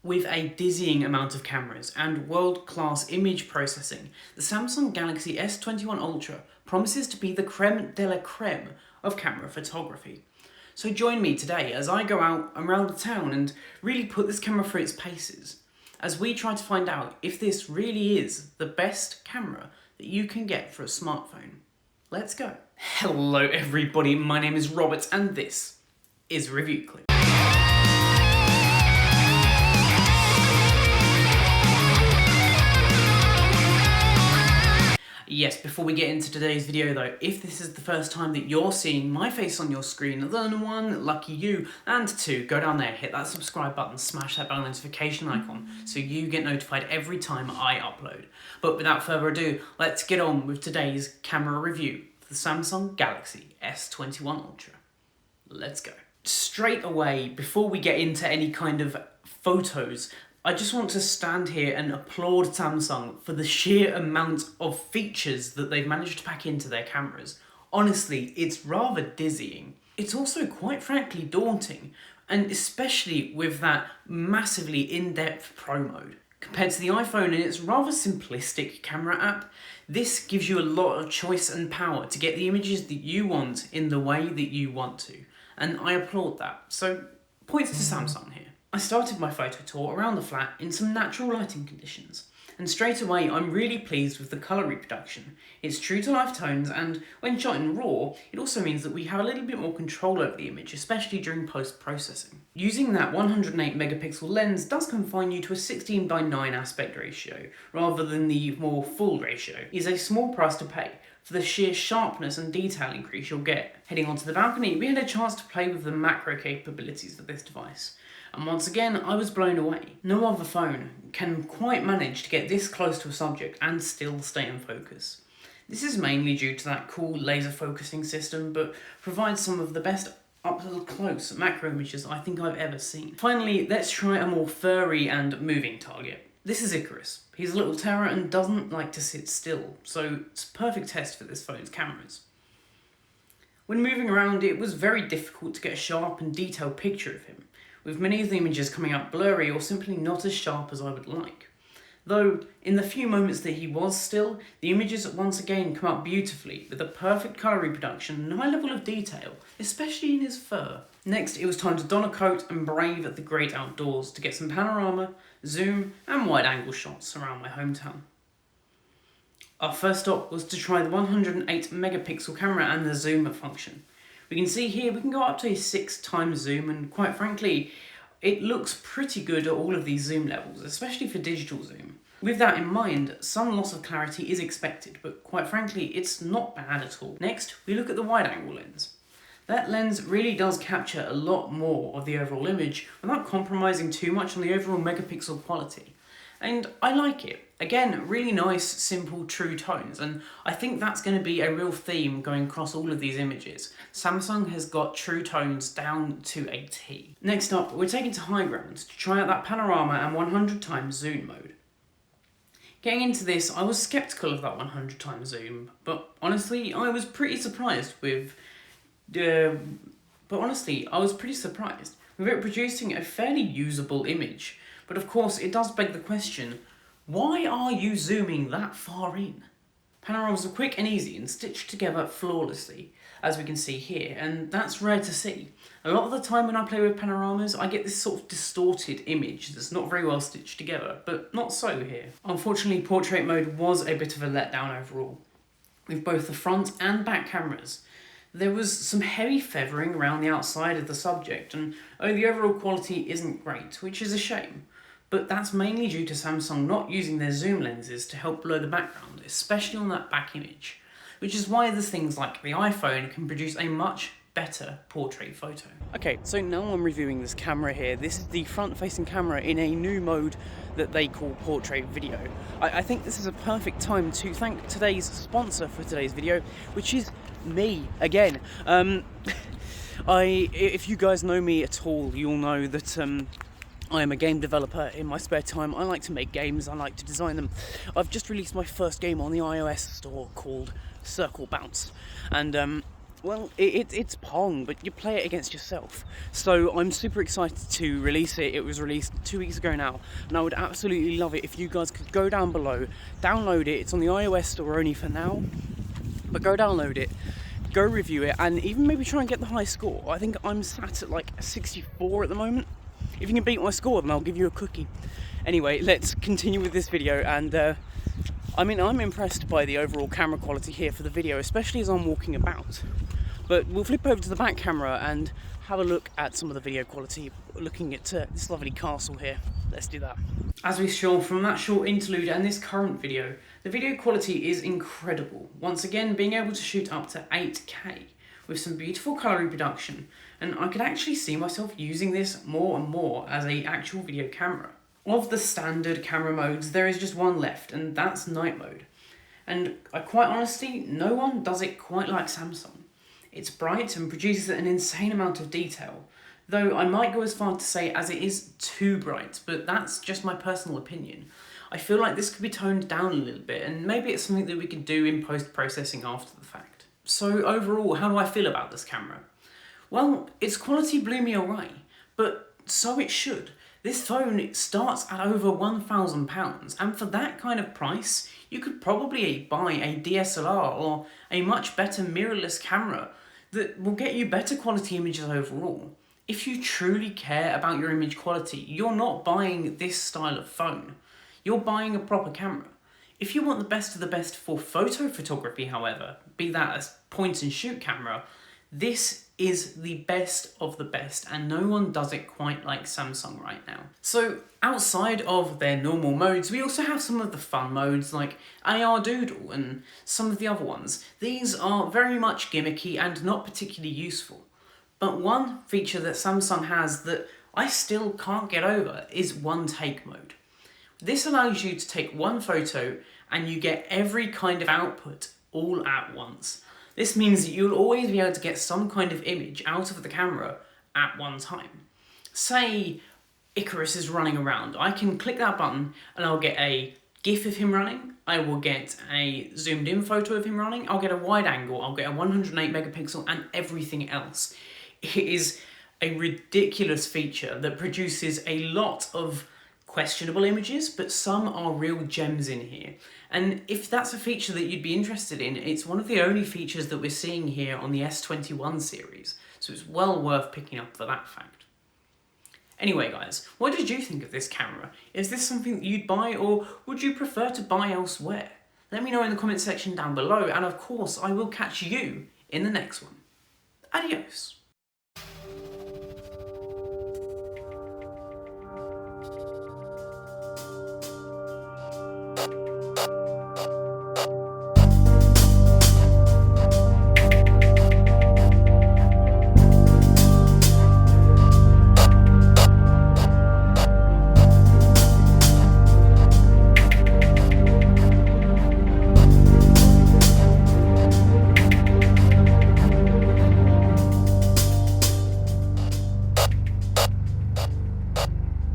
With a dizzying amount of cameras and world-class image processing, the Samsung Galaxy S21 Ultra promises to be the creme de la creme of camera photography. So join me today as I go out around the town and really put this camera through its paces, as we try to find out if this really is the best camera that you can get for a smartphone. Let's go. Hello everybody, my name is Robert and this is Review Clip. Yes, before we get into today's video though, if this is the first time that you're seeing my face on your screen, then one, lucky you, and two, go down there, hit that subscribe button, smash that bell notification icon so you get notified every time I upload. But without further ado, let's get on with today's camera review for the Samsung Galaxy S21 Ultra. Let's go. Straight away, before we get into any kind of photos, I just want to stand here and applaud Samsung for the sheer amount of features that they've managed to pack into their cameras. Honestly, it's rather dizzying. It's also quite frankly daunting, and especially with that massively in-depth Pro mode. Compared to the iPhone and its rather simplistic camera app, this gives you a lot of choice and power to get the images that you want in the way that you want to. And I applaud that. So, points to Samsung here. I started my photo tour around the flat in some natural lighting conditions, and straight away I'm really pleased with the colour reproduction. It's true to life tones, and when shot in RAW, it also means that we have a little bit more control over the image, especially during post-processing. Using that 108 megapixel lens does confine you to a 16:9 aspect ratio, rather than the more full ratio, is a small price to pay for the sheer sharpness and detail increase you'll get. Heading onto the balcony, we had a chance to play with the macro capabilities of this device. And once again, I was blown away. No other phone can quite manage to get this close to a subject and still stay in focus. This is mainly due to that cool laser focusing system, but provides some of the best up-close macro images I think I've ever seen. Finally, let's try a more furry and moving target. This is Icarus. He's a little terror and doesn't like to sit still, so it's a perfect test for this phone's cameras. When moving around, it was very difficult to get a sharp and detailed picture of him, with many of the images coming out blurry or simply not as sharp as I would like. Though, in the few moments that he was still, the images once again come out beautifully, with a perfect colour reproduction and high level of detail, especially in his fur. Next, it was time to don a coat and brave the great outdoors to get some panorama, zoom and wide-angle shots around my hometown. Our first stop was to try the 108 megapixel camera and the zoom function. We can see here we can go up to a 6x zoom, and quite frankly, it looks pretty good at all of these zoom levels, especially for digital zoom. With that in mind, some loss of clarity is expected, but quite frankly, it's not bad at all. Next, we look at the wide-angle lens. That lens really does capture a lot more of the overall image without compromising too much on the overall megapixel quality. And I like it. Again, really nice, simple, true tones, and I think that's going to be a real theme going across all of these images. Samsung has got true tones down to a T. Next up, we're taken to high ground to try out that panorama and 100x zoom mode. Getting into this, I was sceptical of that 100x zoom, but honestly, I was pretty surprised with it producing a fairly usable image. But of course, it does beg the question, why are you zooming that far in? Panoramas are quick and easy and stitched together flawlessly, as we can see here, and that's rare to see. A lot of the time when I play with panoramas, I get this sort of distorted image that's not very well stitched together, but not so here. Unfortunately, portrait mode was a bit of a letdown overall. With both the front and back cameras, there was some heavy feathering around the outside of the subject, and the overall quality isn't great, which is a shame. But that's mainly due to Samsung not using their zoom lenses to help blur the background, especially on that back image, which is why there's things like the iPhone can produce a much better portrait photo. Okay, so now I'm reviewing this camera here. This is the front-facing camera in a new mode that they call portrait video. I think this is a perfect time to thank today's sponsor for today's video, which is me again. If you guys know me at all, you'll know that I am a game developer. In my spare time, I like to make games, I like to design them. I've just released my first game on the iOS store called Circle Bounce, and Well, it's Pong, but you play it against yourself. So I'm super excited to release it. It was released 2 weeks ago now, and I would absolutely love it if you guys could go down below, download it. It's on the iOS store only for now, but go download it, go review it, and even maybe try and get the high score. I think I'm sat at like 64 at the moment. If you can beat my score, then I'll give you a cookie. Anyway, let's continue with this video, and I mean, I'm impressed by the overall camera quality here for the video, especially as I'm walking about. But we'll flip over to the back camera and have a look at some of the video quality, looking at this lovely castle here. Let's do that. As we saw from that short interlude and this current video, the video quality is incredible. Once again, being able to shoot up to 8K with some beautiful colour reproduction, and I could actually see myself using this more and more as an actual video camera. Of the standard camera modes, there is just one left, and that's night mode. And quite honestly, no one does it quite like Samsung. It's bright and produces an insane amount of detail, though I might go as far to say as it is too bright, but that's just my personal opinion. I feel like this could be toned down a little bit, and maybe it's something that we could do in post-processing after the fact. So overall, how do I feel about this camera? Well, its quality blew me away, but so it should. This phone starts at over £1,000, and for that kind of price, you could probably buy a DSLR or a much better mirrorless camera that will get you better quality images overall. If you truly care about your image quality, you're not buying this style of phone. You're buying a proper camera. If you want the best of the best for photo photography, however, be that a point and shoot camera, this is the best of the best, and no one does it quite like Samsung right now. So outside of their normal modes, we also have some of the fun modes like AR Doodle and some of the other ones. These are very much gimmicky and not particularly useful. But one feature that Samsung has that I still can't get over is one take mode. This allows you to take one photo and you get every kind of output all at once. This means that you'll always be able to get some kind of image out of the camera at one time. Say Icarus is running around. I can click that button and I'll get a GIF of him running. I will get a zoomed in photo of him running. I'll get a wide angle. I'll get a 108 megapixel and everything else. It is a ridiculous feature that produces a lot of questionable images, but some are real gems in here. And if that's a feature that you'd be interested in, it's one of the only features that we're seeing here on the S21 series, so it's well worth picking up for that fact. Anyway guys, what did you think of this camera? Is this something that you'd buy, or would you prefer to buy elsewhere? Let me know in the comment section down below, and of course I will catch you in the next one. Adios.